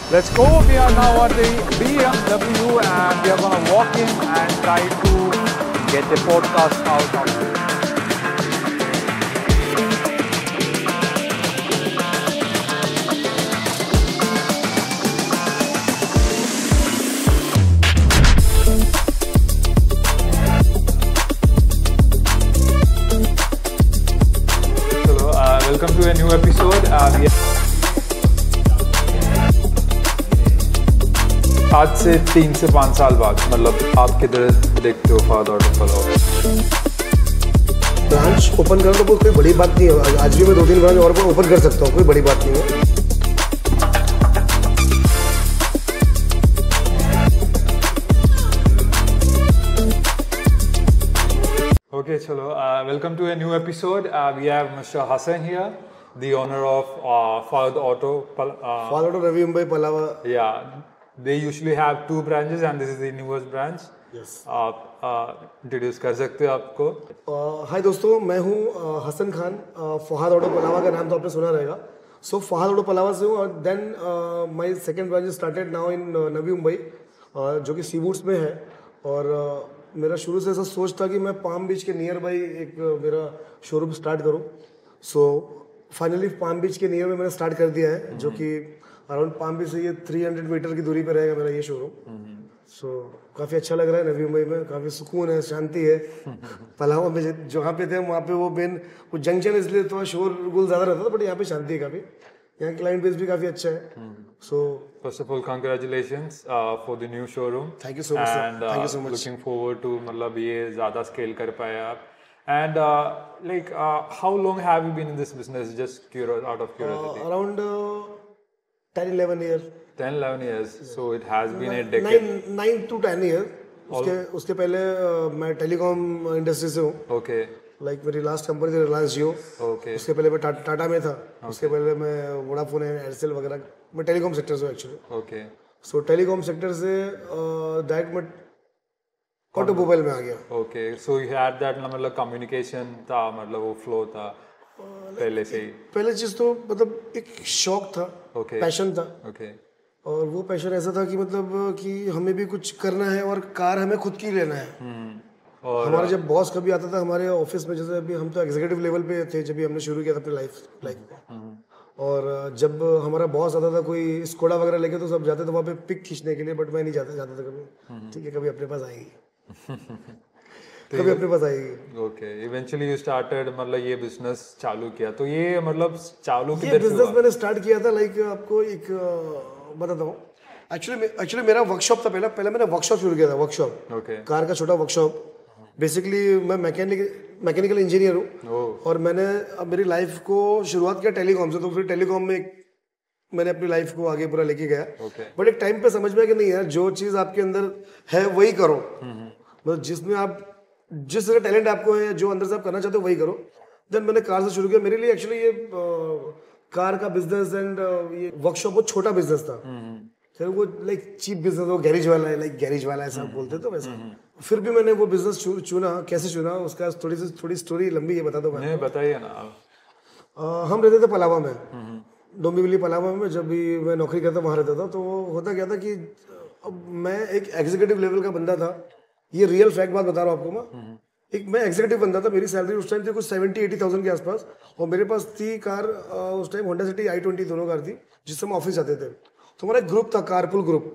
Let's go. We are now at the BMW and we are going to walk in and try to get a podcast out of it. Hello, welcome to a new episode. आज से 3 से 5 साल बाद मतलब आप किधर देखते हो Fahad auto Palava? Branch open करना तो कोई बड़ी बात नहीं है। आज भी मैं 2-3 ब्रांच और ओपन कर सकता हूँ, कोई बड़ी बात नहीं है। Okay, chalo. Welcome to a new episode. We have Mr. Hassan here, the owner of Fahad Auto. Fahad Auto Navi Mumbai Palava. Yeah, they usually have 2 branches and this is the newest branch. Yes. आप introduce कर सकते हो आपको? हाय दोस्तों, मैं हूँ Hasan Khan. Fahad auto Pallava का नाम तो आपने सुना रहेगा। सो फहाद ऑटो पलावा से हूँ और then my second branch started now in Navi Mumbai, जो कि सीवुड्स में है। और मेरा शुरू से ऐसा सोच था कि मैं पाम बीच के नियर बाई एक मेरा शोरूम स्टार्ट करूँ। सो फाइनली पाम बीच के नियर में मैंने स्टार्ट कर दिया है, जो कि अराउंड पाम बीच से ये 300 मीटर की दूरी पर रहेगा मेरा ये शोरूम। सो काफ़ी अच्छा लग रहा है नवी मुंबई में, काफ़ी सुकून है, शांति है। पलावा में जहाँ पे थे वहाँ पे वो जंक्शन इसलिए थोड़ा शोरगुल ज़्यादा रहता था, बट यहाँ पे शांति है काफ़ी। यहाँ क्लाइंट बेस भी काफ़ी अच्छा है। So first of all congratulations for the new showroom. Thank you so much, thank you so much. Looking forward to मतलब ये ज़्यादा स्केल कर पाए आप। And how long have you been in this business? Just out of curiosity. Around 10-11 years. 10-11 years. So it has been a decade. 9 to 10 years. उसके पहले मैं telecom industry से हूँ। Okay. लाइक मेरी लास्ट कंपनी थी रिलायंस जियो। Okay. उसके पहले मैं टाटा में था। उसके पहले मैं वोडाफोन है, एयरसेल वगैरह, मैं टेलीकॉम सेक्टर से हूँ एक्चुअली। Okay. सो टेलीकॉम सेक्टर से डायरेक्ट मैं ऑटोमोबाइल में आ गया। Okay. So you had that मतलब कम्युनिकेशन था, मतलब वो फ्लो था पहले से ही। पहले चीज़ तो मतलब एक शौक था, पैशन था। Okay. और वो पैशन ऐसा था कि मतलब कि हमें भी कुछ करना है और कार हमें खुद की लेना है। और हमारा जब बॉस कभी आता था हमारे ऑफिस में, जैसे अभी हम तो एग्जीक्यूटिव लेवल पे थे जब भी हमने शुरू किया था अपनी लाइफ में। और जब हमारा बॉस आता था कोई स्कोडा वगैरह लेके, तो सब जाते थे वहाँ पे पिक खींचने के लिए, बट मैं नहीं जाता था कभी। ठीक है, कभी अपने पास आएगी कभी अपने पास आएगी। ओके, इवेंचुअली यू स्टार्टेड मतलब ये बिजनेस चालू किया, तो ये मतलब चालू किधर से हुआ? बिजनेस मैंने स्टार्ट किया था, लाइक आपको एक बताता हूँ। एक्चुअली मेरा वर्कशॉप था। पहले मैंने वर्कशॉप शुरू किया था, वर्कशॉप। ओके। कार का छोटा वर्कशॉप। बेसिकली मैं मैकेनिकल इंजीनियर हूँ और मैंने अब मेरी लाइफ को शुरुआत किया टेलीकॉम से, तो फिर टेलीकॉम में मैंने अपनी लाइफ को आगे पूरा लेके गया। बट एक टाइम पे समझ में आया कि नहीं यार, जो चीज़ आपके अंदर है वही करो। मतलब जिसमें आप जिस तरह टैलेंट आपको है, जो अंदर से आप करना चाहते हो वही करो। देन मैंने कार से शुरू किया। मेरे लिए एक्चुअली ये कार का बिजनेस एंड ये वर्कशॉप बहुत छोटा बिजनेस था। फिर वो लाइक चीप बिजनेस, वो गैरेज वाला है, लाइक गैरेज वाला ऐसा बोलते तो वैसा। फिर भी मैंने वो बिजनेस चुना। कैसे चुना उसका थोड़ी स्टोरी लंबी है, बता दो। नहीं बताइए ना। हम रहते थे पलावा में, डोंबिवली पलावा में। जब भी मैं नौकरी करता वहाँ रहता था, तो वो होता क्या था कि अब मैं एक एग्जीक्यूटिव लेवल का बंदा था। ये रियल फैक्ट बात बता रहा हूँ आपको मैं एग्जीक्यूटिव बंदा था। मेरी सैलरी उस टाइम थी कुछ 70-80,000 के आसपास, और मेरे पास थी कार उस टाइम होंडा सिटी i20 दोनों कार थी, जिससे हम ऑफिस जाते थे। तो हमारा एक ग्रुप था, कारपुल ग्रुप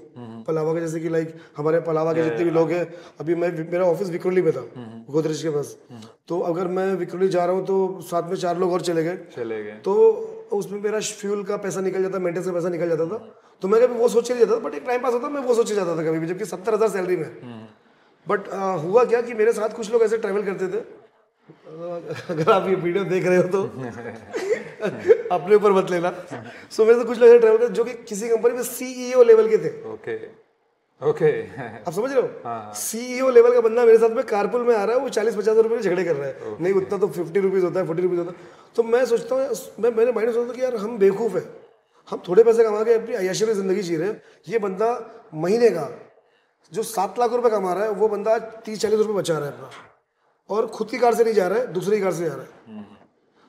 पलावा का। जैसे कि लाइक हमारे पलावा के जितने भी लोग हैं, अभी मेरा ऑफिस विक्रोली में था, गोदरेज के पास। तो अगर मैं विक्रोली जा रहा हूँ तो साथ में 4 लोग और चले गए, तो उसमें मेरा फ्यूल का पैसा निकल जाता, मेंटेनेंस का पैसा निकल जाता था। तो मैं कभी वो सोच के नहीं जाता था, बट एक टाइम पास होता मैं वो सोचे जाता था कभी भी, जबकि 70,000 सैलरी में। बट हुआ क्या कि मेरे साथ कुछ लोग ऐसे ट्रैवल करते थे। अगर आप ये वीडियो देख रहे हो तो अपने ऊपर मत लेना। सो मेरे से कुछ लोग ऐसे ट्रैवल करते जो कि किसी कंपनी में CEO लेवल के थे। ओके आप समझ रहे हो? CEO लेवल का बंदा मेरे साथ में कारपुल में आ रहा है, वो 40-50 रुपए के झगड़े कर रहा है। नहीं, उतना तो 50 रुपीज़ होता है, 40 रुपीज़ होता है। तो मैं सोचता हूँ, मेरे माइंड में सोचता हूँ कि यार हम बेवकूफ़ है, हम थोड़े पैसे कमा के अपनी अय्याशी में ज़िंदगी जी रहे हैं। ये बंदा महीने का जो 7 लाख रुपए कमा रहा है, वो बंदा 30-40 रुपए बचा रहा है अपना, और खुद की कार से नहीं जा रहा है, दूसरी कार से जा रहा है।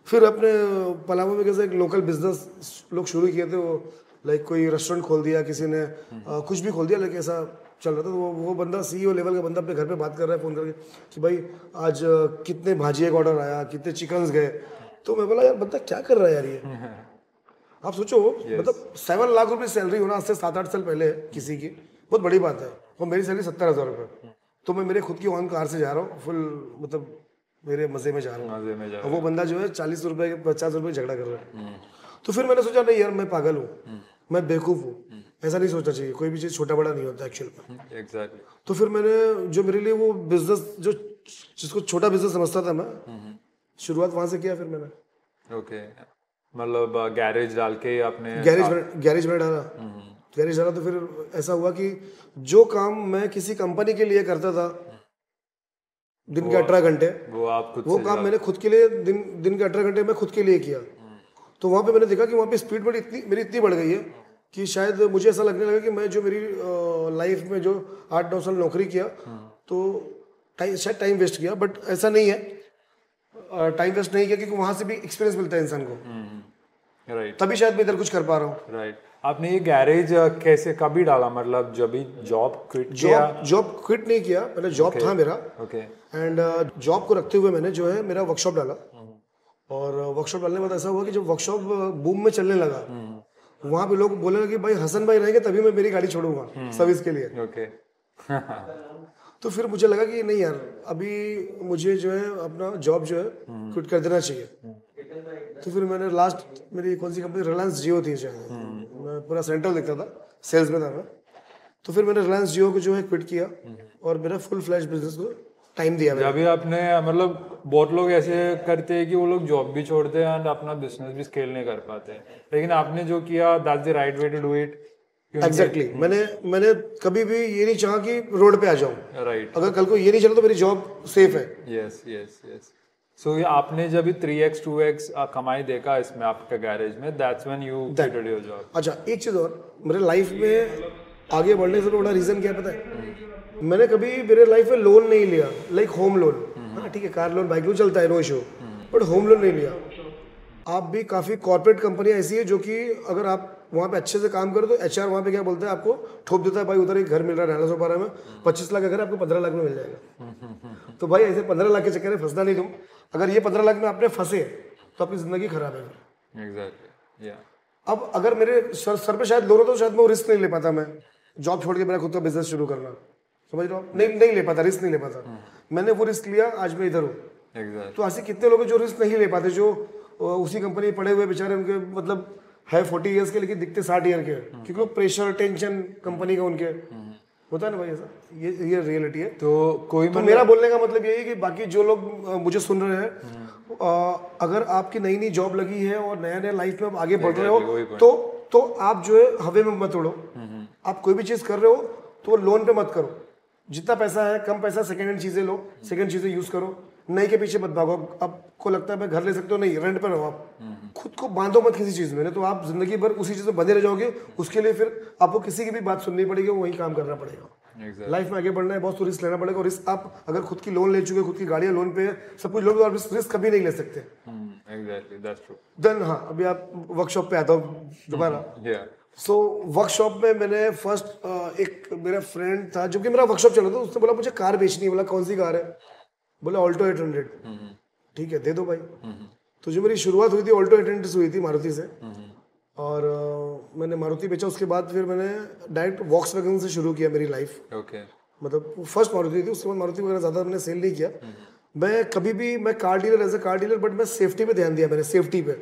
फिर अपने पलामू में कैसे एक लोकल बिजनेस लोग शुरू किए थे, वो लाइक कोई रेस्टोरेंट खोल दिया किसी ने, कुछ भी खोल दिया, लेकिन ऐसा चल रहा था। तो वो बंदा CEO लेवल का बंदा अपने घर पे बात कर रहा है फ़ोन करके कि भाई आज कितने भाजिए का ऑर्डर आया, कितने चिकन्स गए। तो मैं बोला यार बंदा क्या कर रहा है यार ये। आप सोचो मतलब 7 लाख रुपए सैलरी होना आज से 7-8 साल पहले किसी की बहुत बड़ी बात है, और मेरी सैलरी 70,000 रुपये। तो मैं मेरे खुद की ओन कार से जा रहा हूँ, फुल मतलब मेरे मज़े में जा रहा मजे में जा हूँ, और वो बंदा जो है 40 रुपये 50 रुपये झगड़ा कर रहा है। तो फिर मैंने सोचा नहीं यार मैं पागल हूँ, मैं बेवकूफ़ हूँ, ऐसा नहीं सोचना चाहिए। कोई भी चीज़ छोटा बड़ा नहीं होता एक्चुअल में। एग्जैक्टली। तो फिर मैंने जो मेरे लिए वो बिजनेस जो जिसको छोटा बिजनेस समझता था मैं, शुरुआत वहाँ से किया। फिर मैंने ओके, मतलब गैरेज डाल के आपने गैरेज में डाला। गैरेज डाला तो फिर ऐसा हुआ कि जो काम मैं किसी कंपनी के लिए करता था दिन के 18 घंटे, वो आप खुद वो काम मैंने खुद के लिए दिन के 18 घंटे मैं खुद के लिए किया। तो वहाँ पे मैंने देखा कि वहाँ पे स्पीड मेरी इतनी बढ़ गई है कि शायद मुझे ऐसा लगने लगा कि मैं जो मेरी लाइफ में जो 8-9 साल नौकरी किया तो शायद टाइम वेस्ट किया, बट ऐसा नहीं है। टाइम वेस्ट नहीं किया क्योंकि वहाँ से भी एक्सपीरियंस मिलता है इंसान को। राइट, तभी शायद मैं इधर कुछ कर पा रहा हूँ। राइट। आपने ये गैरेज कैसे कभी डाला, मतलब जब भी जॉब क्विट किया? जॉब क्विट नहीं किया, पहले जॉब था मेरा। ओके। एंड जॉब को रखते हुए मैंने जो है मेरा वर्कशॉप डाला, और वर्कशॉप डालने के बाद ऐसा हुआ कि जब वर्कशॉप बूम में चलने लगा, वहाँ पे लोग बोलने लगे कि भाई हसन भाई रहेंगे तभी मैं मेरी गाड़ी छोड़ूंगा सर्विस के लिए। ओके। तो फिर मुझे लगा कि नहीं यार अभी मुझे जो है अपना जॉब जो है क्विट कर देना चाहिए। तो फिर मैंने लास्ट मेरी कौन सी कंपनी, रिलायंस जियो थी शायद, मैं पूरा सेंट्रल देखता था, सेल्स में था मैं। तो फिर मैंने रिलायंस जियो को जो है क्विट किया और मेरा फुल फ्लैश बिजनेस को टाइम दिया। जब भी आपने, मतलब बहुत लोग ऐसे करते हैं कि वो लोग जॉब भी छोड़ते हैं एंड अपना बिजनेस भी स्केल नहीं कर पाते हैं, लेकिन आपने जो किया that's the right way to do it. Exactly मैंने कभी भी ये नहीं चाहा कि रोड पे आ जाऊं। राइट। अगर कल को ये नहीं चला तो मेरी जॉब सेफ है। Yes yes yes. सो आपने जब 3x 2x कमाई देखा इसमें आपके गैरेज में, that's when you quitted your job. अच्छा एक चीज़ और, मेरे लाइफ में आगे बढ़ने से बड़ा रीज़न क्या पता है, मैंने कभी मेरे लाइफ में लोन नहीं लिया, लाइक होम लोन। हाँ ठीक है, कार लोन बाइक लोन चलता है, no issue, but home loan नहीं लिया। आप भी काफ़ी कॉर्पोरेट कंपनियां ऐसी है जो कि अगर आप वहाँ पे अच्छे से काम करो तो HR वहाँ पे क्या बोलता है, आपको ठोक देता है भाई उधर एक घर मिल रहा है 912 में 25 लाख अगर आपको 15 लाख में मिल जाएगा। तो भाई ऐसे 15 लाख के चक्कर में फंसना नहीं तुम। अगर ये 15 लाख में आपने फंसे तो आपकी ज़िंदगी खराब है। एग्जैक्टली, या। अब अगर मेरे सर पे शायद लोन होता तो शायद मैं वो रिस्क नहीं ले पाता, मैं जॉब छोड़ के मेरा खुद का बिजनेस शुरू करना, समझ रहे हो? नहीं ले पाता, रिस्क नहीं ले पाता। मैंने वो रिस्क लिया, आज मैं इधर हूँ। तो ऐसे कितने लोग जो रिस्क नहीं ले पाते, जो उसी कंपनी में पड़े हुए बेचारे, उनके मतलब है 40 ईयर्स के लेकिन दिखते 60 ईयर के, क्योंकि वो प्रेशर टेंशन कंपनी का उनके होता है ना भाई, ऐसा ये रियलिटी है। तो कोई तो मेरा बोलने का मतलब यही है कि बाकी जो लोग मुझे सुन रहे हैं, अगर आपकी नई नई जॉब लगी है और नया नया लाइफ में आप आगे बढ़ रहे हो तो आप जो है हवे में मत उड़ो। आप कोई भी चीज़ कर रहे हो तो लोन पे मत करो। जितना पैसा है कम पैसा, सेकेंड हैंड चीज़ें लो, सेकेंड चीज़ें यूज़ करो, नई के पीछे मत भागो। आपको लगता है मैं घर ले सकते हो, नहीं, रेंट पर रहो। आप खुद को बांधो मत किसी चीज़ में, तो आप जिंदगी भर उसी चीज़ में बंधे रह जाओगे। उसके लिए फिर आपको किसी की भी बात सुननी पड़ेगी, वही काम करना पड़ेगा। लाइफ में आगे बढ़ना है, बहुत तो रिस्क लेना पड़ेगा। और रिस्क आप अगर खुद की लोन ले चुके, खुद की गाड़ियाँ लोन पे है, सब कुछ लोग, और रिस्क कभी नहीं ले सकते। Exactly, that's true. देन हाँ, अभी आप वर्कशॉप पे आता हूँ दोबारा। सो वर्कशॉप में मैंने फर्स्ट एक मेरा फ्रेंड था जो कि मेरा वर्कशॉप चला था, उसने बोला मुझे कार बेचनी है। बोला कौन सी कार है? बोला ऑल्टो 800। ठीक है दे दो भाई। तो जो मेरी शुरुआत हुई थी ऑल्टो 800 से हुई थी, मारुति से। और मैंने मारुति बेचा, उसके बाद फिर मैंने डायरेक्ट वॉक्सवैगन से शुरू किया मेरी लाइफ। मतलब फर्स्ट मारुति थी, उसके बाद मारुति वगैरह ज़्यादा मैंने सेल नहीं किया। मैं कभी भी, मैं car dealer as a car dealer, but मैं सेफ्टी पे ध्यान दिया। मैंने सेफ्टी पे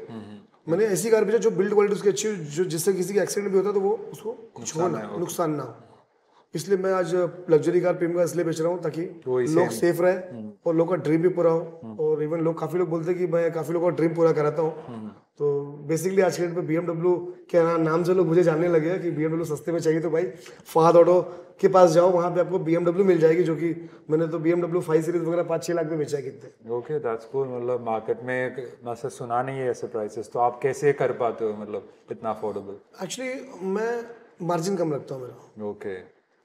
मैंने ऐसी कार बेचा जो बिल्ड क्वालिटी उसकी अच्छी हो, जो जिससे किसी का एक्सीडेंट भी होता है तो वो उसको कुछ हो ना, नुकसान ना हो। इसलिए मैं आज लग्जरी कार प्रीमियम कार इसलिए बेच रहा हूँ ताकि लोग सेफ रहे और लोगों का ड्रीम भी पूरा हो। और इवन लोग, काफ़ी लोग बोलते हैं कि मैं काफ़ी लोगों का ड्रीम पूरा कराता हूँ। तो बेसिकली आज के डेट पे BMW के नाम से लोग मुझे जानने लगे हैं कि BMW सस्ते में चाहिए तो भाई फहद ऑटो के पास जाओ, वहाँ पे आपको BMW मिल जाएगी। जो कि मैंने तो BMW 5 सीरीज वगैरह 5-6 लाख में बेचा है कितने। Okay, that's cool. मतलब मार्केट में मैंने सुना नहीं है ऐसे प्राइसेस, तो आप कैसे कर पाते हो, मतलब इतना अफोर्डेबल? एक्चुअली मैं मार्जिन कम रखता हूँ मेरा। ओके।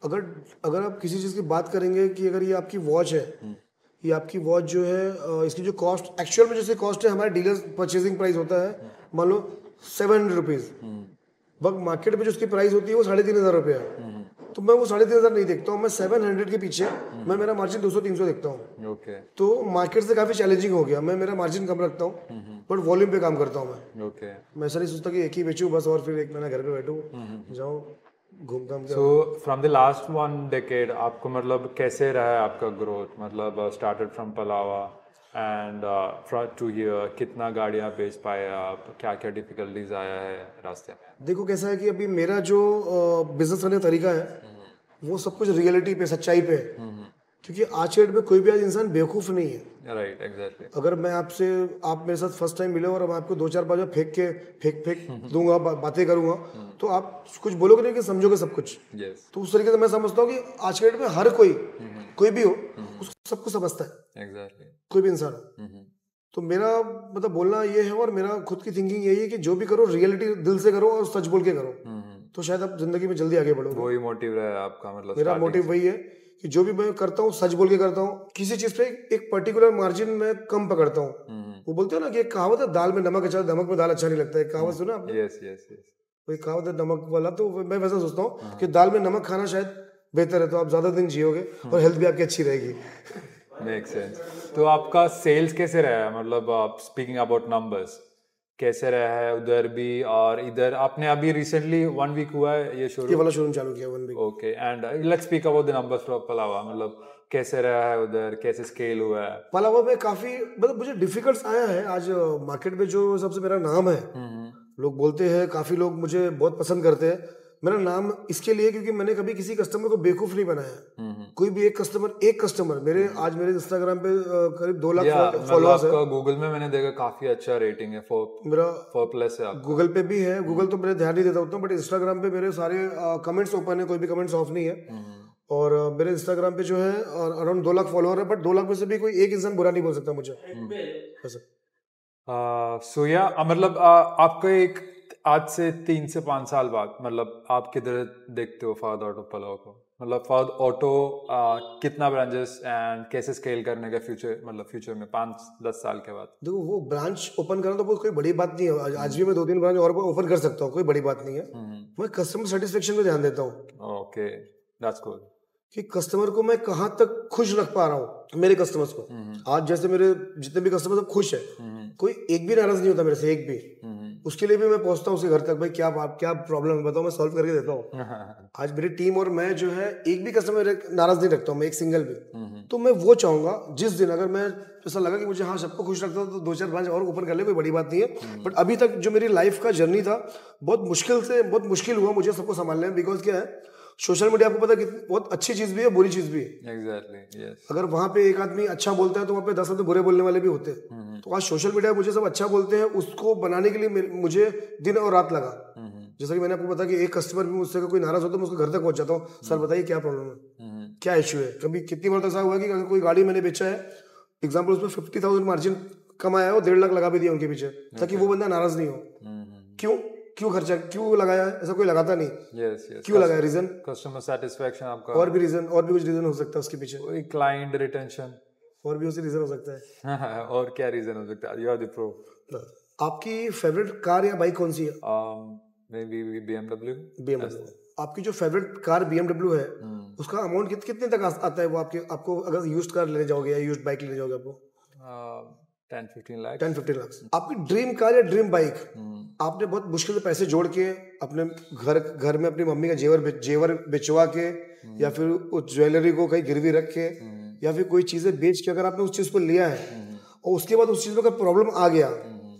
अगर आप किसी चीज़ की बात करेंगे कि अगर ये आपकी वॉच है, ये आपकी वॉच जो है, इसकी जो कॉस्ट एक्चुअल में जैसे कॉस्ट है, हमारे डीलर परचेजिंग प्राइस होता है मान लो 700 रुपीज़, बट मार्केट में जो उसकी प्राइस होती है वो 3,500 रुपये है, तो मैं वो 3,500 नहीं देखता हूँ, मैं 700 के पीछे मैं मेरा मार्जिन 200-300 देखता हूँ। ओके तो मार्केट से काफ़ी चैलेंजिंग हो गया, मैं मेरा मार्जिन कम रखता हूँ बट वॉल्यूम पे काम करता हूँ मैं। ओके मैं ऐसा नहीं सोचता कि एक ही बेचूँ बस और फिर एक महीना घर पे बैठूँ, जाऊँ घूम घाम के। So from the last 1 decade आपको मतलब कैसे रहा है आपका ग्रोथ, मतलब started from Palava and to here, कितना गाड़ियाँ बेच पाए आप, क्या क्या डिफिकल्टीज आया है रास्ते में? देखो कैसा है कि अभी मेरा जो बिजनेस करने का तरीका है वो सब कुछ रियलिटी पे, सच्चाई पे है, क्योंकि आज के डेट में कोई भी आज इंसान बेवकूफ़ नहीं है। Right exactly. अगर मैं आपसे, आप मेरे साथ फर्स्ट टाइम मिले और मैं आपको 2-4 बार फेंक दूंगा, बातें करूंगा, तो आप कुछ बोलोगे नहीं कि समझोगे सब कुछ। यस तो उस तरीके से मैं समझता हूँ कि आज के डेट में हर कोई भी हो उसको सब कुछ समझता है, एग्जैक्टली। कोई भी इंसान हो। तो मेरा मतलब बोलना ये है और मेरा खुद की थिंकिंग यही है कि जो भी करो रियलिटी दिल से करो और सच बोल के करो, तो शायद आप जिंदगी में जल्दी आगे बढ़ोगे। वही मोटिव रहा है आपका, मतलब मेरा starting मोटिव वही है कि जो भी मैं करता हूँ सच बोल के करता हूँ, किसी चीज पे एक पर्टिकुलर मार्जिन में कम पकड़ता हूँ। वो बोलते हो ना कि एक कहावत है, दाल में नमक अच्छा, नमक में दाल अच्छा नहीं लगता है, कहावत सुना आपने? Yes yes yes. वही कहावत है नमक वाला, तो मैं वैसा सोचता हूँ कि दाल में नमक खाना शायद बेहतर है, तो आप ज्यादा दिन जियोगे और हेल्थ भी आपकी अच्छी रहेगी। Make sense. तो आपका सेल्स कैसे रहा है, मतलब आप स्पीकिंग अबाउट नंबर्स, कैसे रहा है उधर भी और इधर? आपने अभी रिसेंटली 1 week हुआ है ये शुरू? ये वाला शोरूम चालू किया 1 week। Okay, and let's speak about the numbers from Pallava, मतलब कैसे रहा है उधर, कैसे स्केल हुआ है? पलावा में काफी मतलब मुझे डिफिकल्ट आया है। आज मार्केट में जो सबसे मेरा नाम है, लोग बोलते हैं, काफी लोग मुझे बहुत पसंद करते हैं। मेरा नाम इसके लिए क्योंकि मैंने कभी किसी कस्टमर को बेवकूफ नहीं बनाया। कोई भी एक कस्टमर मेरे आज मेरे इंस्टाग्राम पे करीब 2 लाख फॉलोअर्स है। आपका गूगल में मैंने देखा काफी अच्छा रेटिंग है, मेरा 4+ है आपका। गूगल पे भी है, गूगल तो मेरे ध्यान नहीं देता उतना, बट इंस्टाग्राम पे मेरे सारे कमेंट्स ओपन है, कोई भी कमेंट्स ऑफ नहीं है। और मेरे इंस्टाग्राम पे जो है अराउंड 2 लाख फॉलोअर है, बट 2 लाख में से भी कोई एक इंसान बुरा नहीं बोल सकता मुझे ऐसा। सो या मतलब आपका एक आज से 3 से 5 साल बाद, मतलब आप किधर देखते हो फाद ऑटो पलाव को, मतलब फाद ऑटो कितना ब्रांचेस एंड कैसे स्केल करने का फ्यूचर, मतलब फ्यूचर में 5-10 साल के बाद? देखो वो ब्रांच ओपन करना तो कोई बड़ी बात नहीं है, आज भी मैं 2-3 ब्रांच और ओपन कर सकता हूँ, कोई बड़ी बात नहीं है। मैं कस्टमर सेटिस्फेक्शन पे ध्यान देता हूँ। Okay, that's good. कि कस्टमर को मैं कहाँ तक खुश रख पा रहा हूँ, मेरे कस्टमर्स को। आज जैसे मेरे जितने भी कस्टमर सब खुश है, कोई एक भी नाराज नहीं होता मेरे से, एक भी। उसके लिए भी मैं पहुंचता हूँ उसके घर तक, भाई क्या प्रॉब्लम है बताओ, मैं सॉल्व करके देता हूँ। आज मेरी टीम और मैं जो है एक भी कस्टमर नाराज नहीं रखता हूँ मैं, एक सिंगल भी। तो मैं वो चाहूंगा जिस दिन अगर मैं ऐसा लगा कि मुझे हाँ सबको खुश रखता हूँ तो 2-4 ब्रांच और ओपन कर ले, कोई बड़ी बात नहीं है। बट अभी तक जो मेरी लाइफ का जर्नी था, बहुत मुश्किल हुआ मुझे सबको संभालने में। बिकॉज क्या है, सोशल मीडिया आपको पता है कि बहुत अच्छी चीज भी है, बुरी चीज भी है। Exactly yes. अगर वहां पे एक आदमी अच्छा बोलता है तो वहां पे 10 आदमी बुरे बोलने वाले भी होते हैं। तो आज सोशल मीडिया मुझे सब अच्छा बोलते हैं, उसको बनाने के लिए मुझे दिन और रात लगा। जैसा कि मैंने आपको बताया कि एक कस्टमर भी मुझसे कोई नाराज होता है, मैं उसके घर तक पहुंच जाता हूँ, सर बताइए क्या प्रॉब्लम है, क्या इश्यू है। कभी कितनी बार ऐसा हुआ है कि अगर कोई गाड़ी मैंने बेचा है, एग्जाम्पल उसमें 50,000 मार्जिन कमाया है, वो 1.5 लाख लगा भी दिया उनके पीछे, ताकि वो बंदा नाराज नहीं हो। क्यों खर्चा क्यों लगाया है, ऐसा कोई लगाता नहीं। Yes yes. क्यों लगाया, रीजन कस्टमर सेटिस्फेक्शन आपका, और भी कुछ रीजन हो सकता है उसके पीछे, कोई क्लाइंट रिटेंशन, और भी उसी रीजन हो सकता है। और क्या रीजन हो सकता है? You are the pro. आपकी फेवरेट कार या बाइक कौन सी है? Maybe BMW। आपकी जो फेवरेट कार BMW है, उसका अमाउंट कितने तक आता है वो आपको अगर यूज्ड कार लेने जाओगे या यूज्ड बाइक लेने जाओगे आपको? 10-15 लाख। 10-15 लाख। आपकी ड्रीम कार या ड्रीम बाइक, आपने बहुत मुश्किल से पैसे जोड़ के अपने घर में अपनी मम्मी का जेवर बेचवा के, या फिर उस ज्वेलरी को कहीं गिरवी रख के, या फिर कोई चीजें बेच के अगर आपने उस चीज को लिया है और उसके बाद उस चीज में कोई प्रॉब्लम आ गया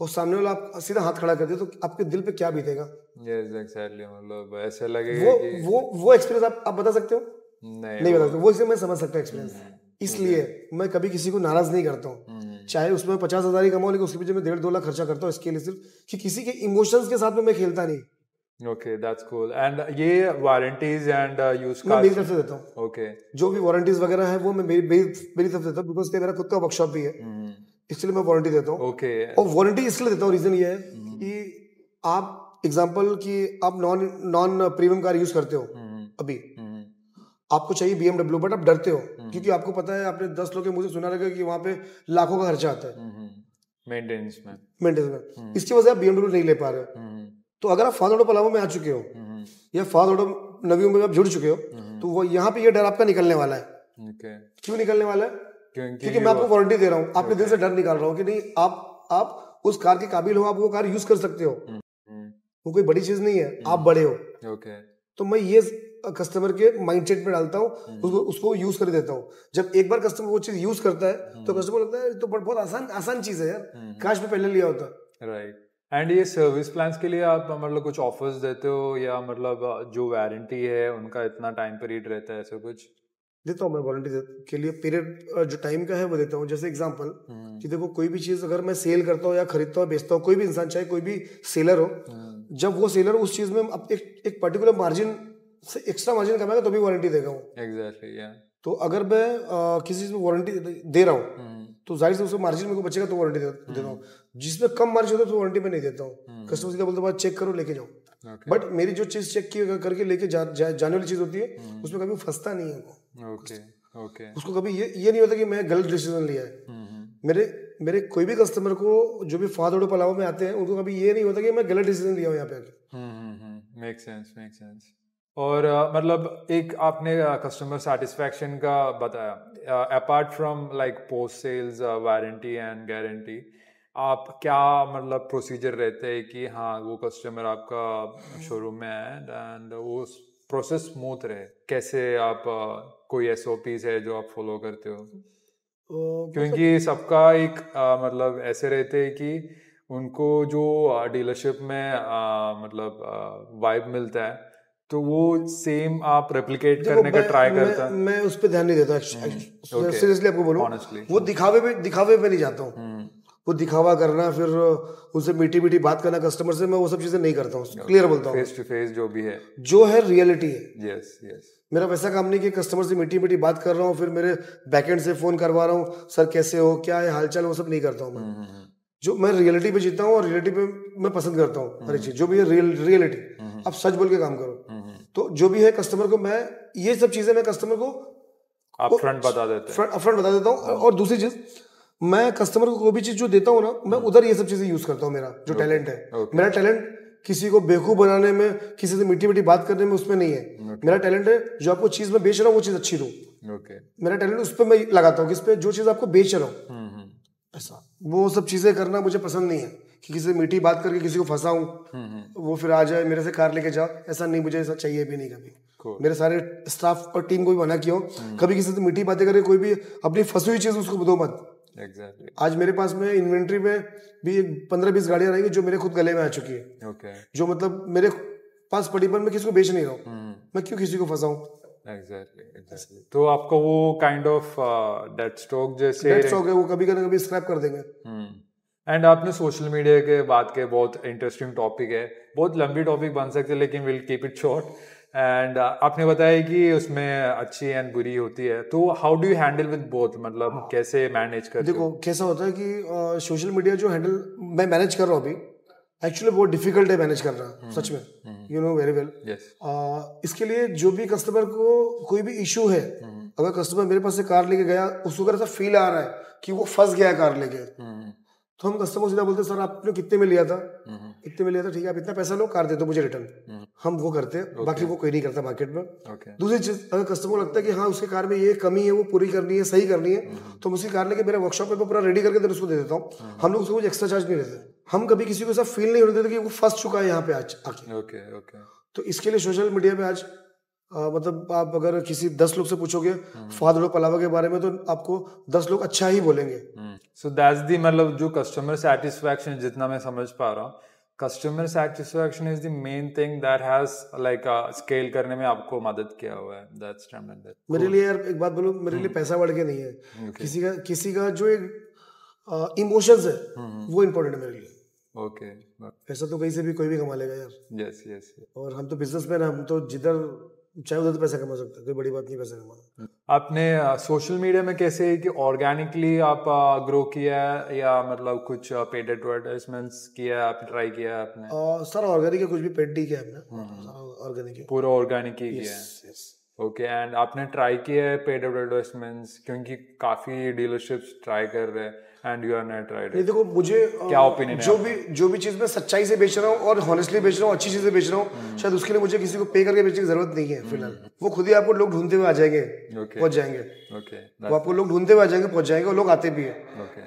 और सामने वाला आप सीधा हाथ खड़ा कर दिया, तो आपके दिल पे क्या बीतेगा? यस एग्जैक्टली, मतलब ऐसे लगेगा कि वो एक्सपीरियंस आप बता सकते हो? नहीं बता सकते। वो इसे मैं समझ सकता एक्सपीरियंस, इसलिए मैं कभी किसी को नाराज नहीं करता हूँ। चाहे उसमें 50,000 ही कमाऊं, लेकिन उसके पीछे मैं 1.5-2 लाख खर्चा करता हूँ इसके लिए, सिर्फ कि किसी के इमोशंस के साथ में मैं खेलता नहीं। Okay, that's cool. एंड ये वारंटीज एंड यूज मैं मेरी तरफ से देता हूँ। ओके, जो भी वारंटीज वगैरह है वो मैं मेरी तरफ से देता हूँ, बिकॉज मेरा खुद का वर्कशॉप भी है, इसलिए मैं वारंटी देता हूँ। ओके, और वारंटी इसलिए देता हूँ, रीजन ये है कि आप एग्जांपल कि आप नॉन प्रीमियम कार यूज करते हो अभी, आपको चाहिए BMW, बट आप डरते हो क्योंकि आपको पता है, आपने 10 लोगों के मुझे सुना लगा कि वहां पे लाखों का खर्चा आता है मेंटेनेंस में। इसकी वजह से आप BMW नहीं ले पा रहे हो। तो अगर आप फाद ऑटो पलावा में आ चुके हो या फाद ऑटो नवी में आप जुड़ चुके हो, तो वो यहाँ पे ये डर आपका निकलने वाला है। क्यों निकलने वाला है? क्योंकि मैं आपको वारंटी दे रहा हूँ, आपके दिल से डर निकाल रहा हूँ कि नहीं, आप उस कार के काबिल हो, आप वो कार यूज कर सकते हो, वो कोई बड़ी चीज नहीं है, आप बड़े हो। तो मैं ये कस्टमर के माइंडसेट में डालता हूँ, उसको यूज कर देता हूँ। जब एक बार कस्टमर वो चीज यूज करता है तो कस्टमर लगता है तो बहुत आसान चीज है यार, काश में पहले लिया होता। राइट। एंड ये सर्विस प्लान्स के लिए आप मतलब कुछ ऑफर्स देते हो या मतलब जो वारंटी है उनका इतना टाइम पीरियड रहता है, ऐसा कुछ? देता हूँ मैं वारंटी के लिए पीरियड जो टाइम का है वो देता हूँ। जैसे एग्जांपल कि देखो कोई भी चीज़ अगर मैं सेल करता हूँ या खरीदता हूँ बेचता हूँ, कोई भी इंसान चाहे कोई भी सेलर हो, जब वो सेलर उस चीज़ में अब एक पर्टिकुलर मार्जिन से एक्स्ट्रा मार्जिन कमाएगा तो भी वारंटी देगा वो। एग्जैक्टली, या तो अगर मैं किसी चीज़ में वारंटी दे रहा हूँ तो जाहिर से उसमें मार्जिन मेरे को बचेगा तो वारंटी देता हूँ। जिसमें कम मार्जिन होता है तो वारंटी में नहीं देता हूँ। कस्टमर सीधा बोलते हैं चेक करो लेके जाओ, बट मेरी जो चीज़ चेक करके लेके जाने वाली चीज़ होती है उसमें कभी फंसता नहीं है वो। उसको कभी ये नहीं होता कि मैं गलत डिसीजन लिया है। मेरे कोई भी कस्टमर को जो भी फाद ऑटो पलावा में आते हैं उनको कभी ये नहीं होता कि मैं गलत डिसीजन लिया हूँ यहाँ पे आके। Make sense. और मतलब एक आपने कस्टमर सेटिस्फैक्शन का बताया, apart from like post sales warranty and guarantee, आप क्या मतलब प्रोसीजर रहते हैं कि हाँ वो कस्टमर आपका शोरूम में है एंड वो प्रोसेस स्मूथ रहे? कैसे आप कोई SOPs है जो आप फॉलो करते हो? क्योंकि सबका एक मतलब ऐसे रहते हैं कि उनको जो डीलरशिप में मतलब वाइब मिलता है तो वो सेम आप रेप्लिकेट करने का ट्राई करता है। मैं उस पर ध्यान नहीं देता सीरियसली आपको बोलूं, वो दिखावे पे नहीं जाता हूँ। वो दिखावा करना फिर उनसे मीठी मीठी बात करना कस्टमर से, मैं वो सब चीजें नहीं करता हूँ। क्लियर बोलता हूँ, फेस टू फेस जो है रियलिटी है। यस। मेरा वैसा काम नहीं कि कस्टमर से मीठी मीठी बात कर रहा हूँ फिर मेरे बैकएंड से फोन करवा रहा हूँ, सर कैसे हो, क्या है हालचाल, वो सब नहीं करता हूँ मैं। जो मैं रियलिटी पे जीता हूँ और रियलिटी पे मैं पसंद करता हूँ हर चीज, जो भी है रियलिटी। आप सच बोल के काम करो, तो जो भी है कस्टमर को मैं ये सब चीजें मैं कस्टमर को अपफ्रंट बता देता हूँ। और दूसरी चीज, मैं कस्टमर को कोई भी चीज जो देता हूँ ना, मैं उधर ये सब चीजें यूज करता हूँ। मेरा जो टैलेंट है, मेरा टैलेंट किसी को बेवकूफ बनाने में, किसी से मीठी मीठी बात करने में उसमें नहीं है। मेरा टैलेंट है जो आपको चीज में बेच रहा हूँ वो चीज अच्छी दूं। मेरा टैलेंट उस पर मैं लगाता हूँ, किस पे, जो चीज आपको बेच रहा हूँ। ऐसा वो सब चीजें करना मुझे पसंद नहीं है कि किसी से मीठी बात करके किसी को फंसाऊं, वो फिर आ जाए मेरे से कार लेके जाओ, ऐसा नहीं, मुझे ऐसा चाहिए भी नहीं कभी। मेरे सारे स्टाफ और टीम को भी मना किया हो, कभी किसी से मीठी बातें करके कोई भी अपनी फंसी हुई चीज उसको दो मत। Exactly. आज मेरे पास में इन्वेंट्री में भी 15-20 गाड़ियां रहेंगी जो मेरे खुद गले में आ चुकी है। जो मतलब मेरे पास पड़ी पर मैं किसी को बेच नहीं रहा हूँ, मैं क्यों किसी को फंसाऊं। Exactly. तो आपका वो काइंड ऑफ डेड स्टॉक जैसे डेड स्टॉक है, वो कभी ना कभी स्क्रैप कर देंगे। एंड आपने सोशल मीडिया के बात के, बहुत इंटरेस्टिंग टॉपिक है, बहुत लंबी टॉपिक बन सकती है लेकिन will keep it short. And आपने बताया कि उसमें अच्छी एंड बुरी होती है, तो how do you handle with both, मतलब कैसे मैनेज करते हो? देखो कैसा होता है कि सोशल मीडिया जो हैंडल मैं मैनेज कर रहा हूँ अभी, एक्चुअली बहुत डिफिकल्ट है मैनेज करना, सच में, यू नो वेरी वेल। इसके लिए जो भी कस्टमर को कोई भी इशू है, अगर कस्टमर मेरे पास से कार लेके गया, उसको अगर ऐसा फील आ रहा है कि वो फंस गया कार लेके, तो हम कस्टमर को सीधा बोलते हैं सर आपने कितने में लिया था, इतने में लिया था, ठीक है आप इतना पैसा लो, कार दे दो मुझे रिटर्न। हम वो करते हैं, बाकी वो कोई नहीं करता मार्केट में। दूसरी चीज, अगर कस्टमर को लगता है कि हाँ उसके कार में ये कमी है वो पूरी करनी है, सही करनी है, तो मैं उसकी कार लेके मेरे वर्कशॉप पे पूरा रेडी करके उसको दे देता हूँ। हम लोग उसको कुछ एक्स्ट्रा चार्ज नहीं लेते। हम कभी किसी को ऐसा फील नहीं होने देते कि वो फंस चुका है यहाँ पे आज आके। तो इसके लिए सोशल मीडिया पे आज मतलब आप अगर किसी 10 लोग से पूछोगे फाद ऑटो पलावा के बारे में, तो आपको 10 लोग अच्छा ही बोलेंगे। सो दैट्स दी, मतलब जो कस्टमर सेटिस्फैक्शन, जितना मैं समझ पा रहा हूँ, customer satisfaction is the main thing that has like scale करने में आपको मदद किया हुआ है। दैट्स ट्रेमेंडस। मेरे लिए यार एक बात बोलूं, मेरे लिए पैसा बढ़ के नहीं है, किसी का जो एक इमोशंस है वो इम्पोर्टेंट है मेरे लिए। पैसा तो कहीं से भी कोई भी कमा लेगा यार। यस। और हम तो बिजनेसमैन हैं, हम तो जिधर चाहे उधर तो पैसा कमा सकते हैं, कोई बड़ी बात नहीं पैसा कमाना। आपने सोशल मीडिया में कैसे है कि ऑर्गेनिकली आप ग्रो किया है या मतलब कुछ पेड एडवर्टाइजमेंट्स किया, आप ट्राई किया आपने? सर ऑर्गेनिक है, कुछ भी पेड नहीं किया हमने, सारा ऑर्गेनिक है, पूरा ऑर्गेनिक ही किया है। ओके, एंड आपने ट्राई किया है पेड एडवर्टाइजमेंट्स, क्योंकि काफी डीलरशिप्स ट्राई कर रहे हैं and you are not right. नहीं देखो मुझे क्या ओपिनियन है जो भी चीज मैं सच्चाई से बेच रहा हूँ और हॉनेस्टली बेच रहा हूँ, अच्छी चीजें बेच रहा हूँ, शायद उसके लिए मुझे किसी को पे करके बेचने की जरूरत नहीं है फिलहाल। वो खुद ही आपको लोग ढूंढते हुए आ जाएंगे, पहुंच जाएंगे। वो आपको लोग ढूंढते हुए आ जाएंगे, पहुंच जाएंगे, और लोग आते भी है।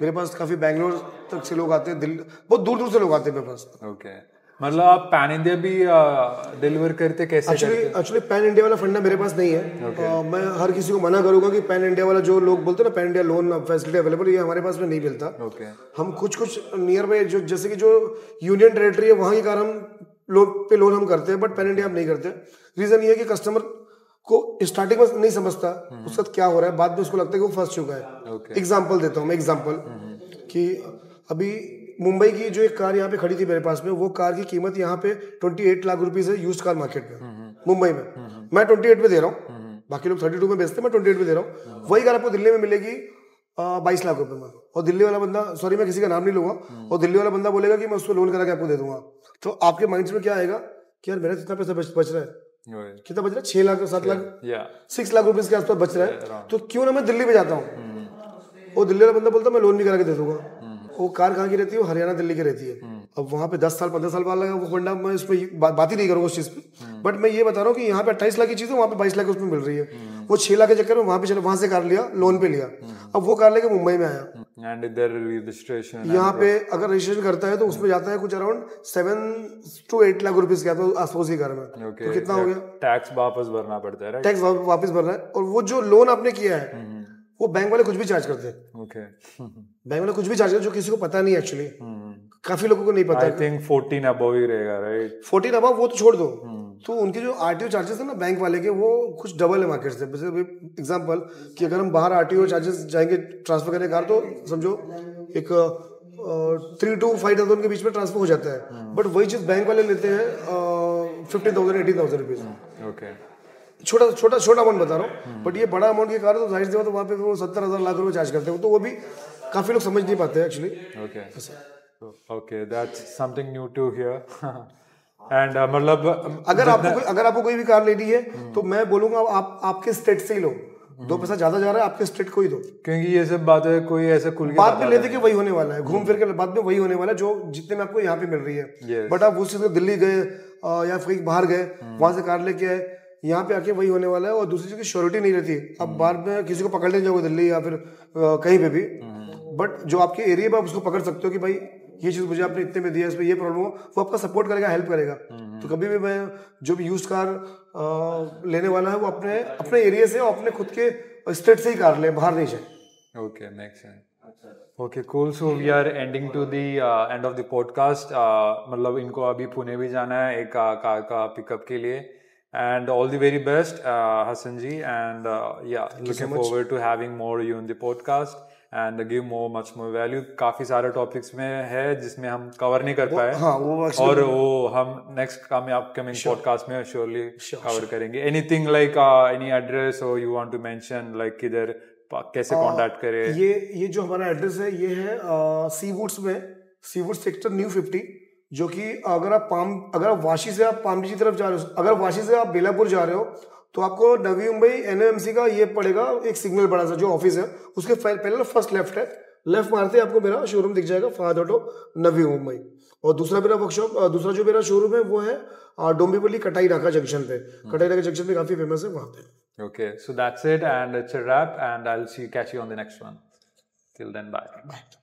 मेरे पास काफी बैंगलोर तक से लोग आते हैं, दिल्ली, बहुत दूर दूर से लोग आते हैं मेरे पास। मतलब आप पैन इंडिया भी डिलीवर करते कैसे? एक्चुअली पैन इंडिया वाला फंडा मेरे पास नहीं है। मैं हर किसी को मना करूंगा कि पैन इंडिया वाला जो लोग बोलते हैं ना pan India loan facility available, ये हमारे पास में नहीं मिलता। हम कुछ नियर बाय जो जैसे कि जो यूनियन टेरिटरी है वहाँ की कार हम लोन हम करते हैं, बट पैन इंडिया हम नहीं करते। रीजन ये है कि कस्टमर को स्टार्टिंग में नहीं समझता उसका क्या हो रहा है, बाद में उसको लगता है कि वो फंस चुका है। एग्जाम्पल देता हूँ मैं, एग्जाम्पल कि अभी मुंबई की जो एक कार यहाँ पे खड़ी थी मेरे पास में, वो कार की कीमत यहाँ पे 28 लाख रुपीस है यूज्ड कार मार्केट में मुंबई में। मैं 28 पे दे रहा हूँ, बाकी लोग 32 में बेचते हैं, मैं 28 पे दे रहा हूँ। वही कार आपको दिल्ली में मिलेगी 22 लाख रुपए में, और दिल्ली वाला बंदा, सॉरी मैं किसी का नाम नहीं लूंगा, और दिल्ली वाला बंदा बोलेगा कि मैं उसको लोन करा के आपको दे दूंगा। तो आपके माइंड में क्या आएगा कि यार मेरा कितना पैसा बच रहा है, कितना बच रहा है, 6 लाख 7 लाख 6 लाख रुपीज के आसपास बच रहा है, तो क्यों ना मैं दिल्ली में जाता हूँ। वो दिल्ली वाला बंदा बोलता है मैं लोन भी करा के दे दूंगा। वो कार कहाँ की रहती है, वो हरियाणा दिल्ली की रहती है। अब वहाँ पे 10 साल 15 साल बाद लगा वो फंडा, मैं इस पर बात ही नहीं करूँगा उस चीज़ पे, बट मैं ये बता रहा हूँ कि यहाँ पे 28 लाख की चीज़ है, वहाँ पे 22 लाख उसमें मिल रही है। वो 6 लाख के चक्कर में वहाँ पे चलो, वहाँ से कार लिया, लोन पे लिया, अब वो कार लेके मुंबई में आया, एंड इधर रजिस्ट्रेशन यहाँ पे अगर रजिस्ट्रेशन करता है तो उसमें जाता है कुछ अराउंड 7 to 8 लाख रुपीज के आसपास की कार में। तो कितना हो गया? टैक्स वापस भरना पड़ता है, टैक्स वापस भरना है, और वो जो लोन आपने किया है वो बैंक वाले कुछ भी चार्ज करते हैं। बैंक वाले कुछ भी चार्ज करते हैं जो किसी को पता नहीं है एक्चुअली, काफी लोगों को नहीं पता। आई थिंक 14 अबव ही रहेगा, राइट? 14 अबव वो तो छोड़ दो, तो उनके जो आरटीओ चार्जेस है ना बैंक वाले के, वो कुछ डबल है मार्केट से। जैसे एग्जांपल कि अगर हम बाहर आरटीओ चार्जेस जाएंगे ट्रांसफर करने कार, तो समझो एक 3 to 5,000 के बीच में ट्रांसफर हो जाता है, बट वही चीज बैंक वाले लेते हैं 15,000 18,000 रुपीज। छोटा अमाउंट बता रहा हूँ, बट ये बड़ा अमाउंट की कार है तो जाहिर सी बात है वहाँ पे वो 70,000 लाख रुपए चार्ज करते हैं, तो वो भी काफी लोग समझ नहीं पाते हैं actually. Okay, that's something new to here. And मतलब अगर आपको कोई भी कार लेनी है तो मैं बोलूंगा आप आपके स्टेट से ही लो, 2 पैसा ज्यादा जा रहा है आपके स्टेट को ही दो, क्योंकि ये सब बात है कोई ऐसे खुल के बाद में लेते कि वही होने वाला है, घूम फिर के बाद में वही होने वाला है जो जितने में आपको यहाँ पे मिल रही है। बट आप उस चीज दिल्ली गए या फिर बाहर गए, वहां से कार लेके आए, यहाँ पे आके वही होने वाला है। और दूसरी चीज की श्योरिटी नहीं रहती, अब बाहर में किसी को पकड़ने जाओगे दिल्ली या फिर कहीं पे भी, बट जो आपके एरिया में आप उसको पकड़ सकते हो कि भाई ये चीज मुझे आपने इतने में दिया, इसमें ये प्रॉब्लम हो, वो आपका सपोर्ट करेगा, हेल्प करेगा। तो कभी भी मैं जो भी यूज्ड कार लेने वाला है वो अपने एरिया से और अपने खुद के स्टेट से ही कार ले, बाहर नहीं जाए। Okay, makes sense. Okay, cool. So we are ending to the end of the podcast. मतलब इनको अभी पुणे भी जाना है एक कार का पिकअप के लिए, and all the very best, Hassan ji, and yeah, looking forward to having more you in the podcast and give much more value. काफी सारे टॉपिक्स में है जिसमें हम कवर नहीं कर पाए, और वो हम नेक्स्ट अपकमिंग पॉडकास्ट में श्योरली कवर करेंगे। Anything like any address or you want to mention, like किधर कैसे कांटेक्ट करें? ये जो हमारा एड्रेस है ये है सीवुड्स में, सीवुड सेक्टर न्यू 50, जो कि अगर आप वाशी से आप पामडी की तरफ जा रहे हो, अगर वाशी से आप बेलापुर जा रहे हो तो आपको नवी मुंबई एनएमसी का ये पड़ेगा एक सिग्नल बड़ा सा जो ऑफिस है, उसके पहले फर्स्ट लेफ्ट है, लेफ्ट मारते ही आपको मेरा शोरूम दिख जाएगा, फहाद ऑटो नवी मुंबई। और दूसरा मेरा वर्कशॉप, दूसरा जो मेरा शोरूम है वो है डोंबिवली कटाई नाका जंक्शन पे, कटाई नाका जंक्शन पे काफी फेमस है वहां पे। Okay, so that's it and it's a wrap and I will catch you on the next one. Till then, bye.